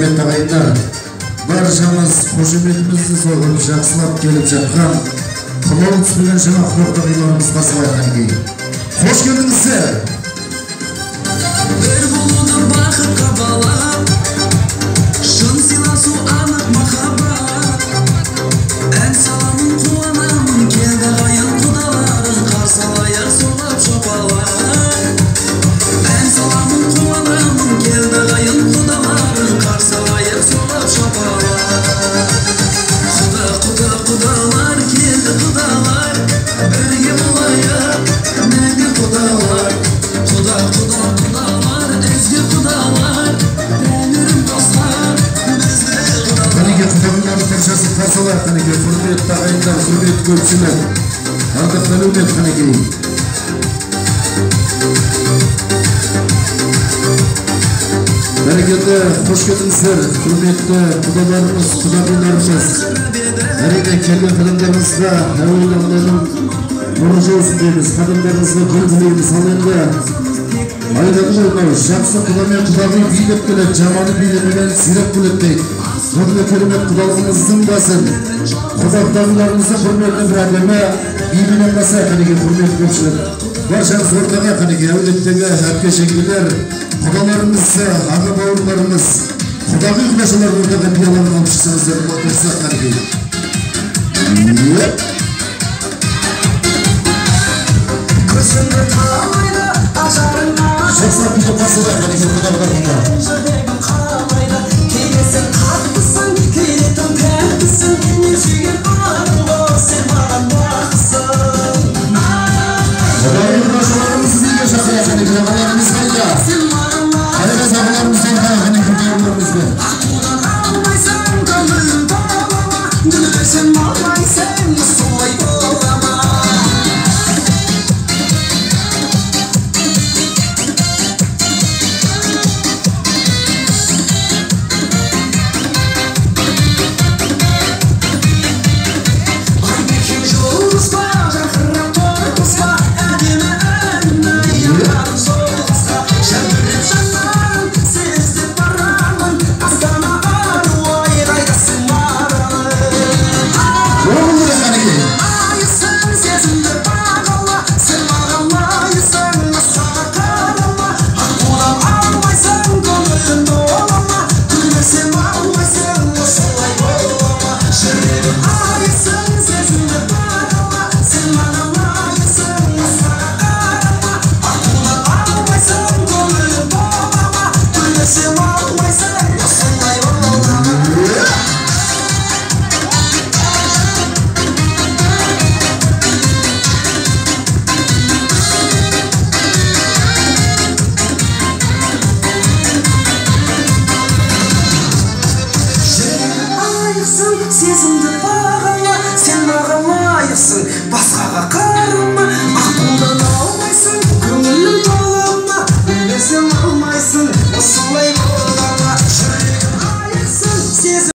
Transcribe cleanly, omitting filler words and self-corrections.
құрметті ағайындар, баршамыз қошеметімізді соғып жақсылап келіп жатқан қылау түспеген жаңа құлақтағиларымыз қарсы алайық әнекей. Қош келдіңіздер. Бір болуды бақытқа балап, шын сыйласу анық махаббат. Ән саламын қуанамын, келді ағайын құдаларың, қарсы алайық соғып шапалақ. Ән саламын қуанамын, келді ағайын құдаларың, қарсы алайық соғып шапалақ. Құдалар келді құдалар, бірге болайық, мәңгі құдалар. Құдалар, өзге құдалар, өмірім достар, бізді құдалар. Қанеке құдалардың паршасын қарсы алайық қанеке, құрметті ағайындар, құрметті көпшілік, ардақты әлеумет қанекей. Бәрекелді, қош келдіңіздер, құрметті құдаларымыз, құдағиларымыз. Әрине келген қадамдарыңызға әуелі Алланың нұры жаусын дейміз, қадамдарыңызға гүл тілейміз. Ал енді айдағы болмау, жақсы құдамен құдағи билеп келеді, жаманы билемеген сирек келеді дейді. Сонда керемет құдалығымыздың басын, құдағдағыларымызды құрметті бір әдемі бименен баса қанеке құрметті көпшілік. Баршаңыз ортаға қанеке әулеттегі әпке жеңгелер, құдаларымыз, аға бауырларымыз, құдағи құдашылар ортаға бияларын алып шықсаңыздар, отырсақ қанеке. Көзімді талайды ажарыңа, жақсылап бүйтіп басылдар қанеке құдаларыңға. жүрегім қалайды, кейдесің қаттысың, кейдетің тәттісің, мен сүйген арың бол, сен маған бақытсың. Құдағи құдашыларымыз неге шақырады қанеке, ағаларымыз қайда? Қайда ағаларымыз қайда қанеке бауырларымызбен? Алмайсың көңілін толама, гүлдесін алмайсың, солай болама. Айбекең жұлдызба, жақырып тұрғызба, әдемі әнімді янарым соғызға. Жәбіреп жанарым, сездеп барамын, астана аруай қайдасың маралым. Айысың сезімді бағала, сен маған лайысың, асқаға қарама. Аққудан алмайсың, көңілін толама, күлмесем алмайсың, осылай болама. Жүрегім айысың, сезімді бағала, сен маған лайысың, асқаға қарама. Аққудан алмайсың, көңілін толама, күлмесем алмайсың, осылай болама. Айықсың, сезімді бағала, сен маған лайықсың, басқаға қарама.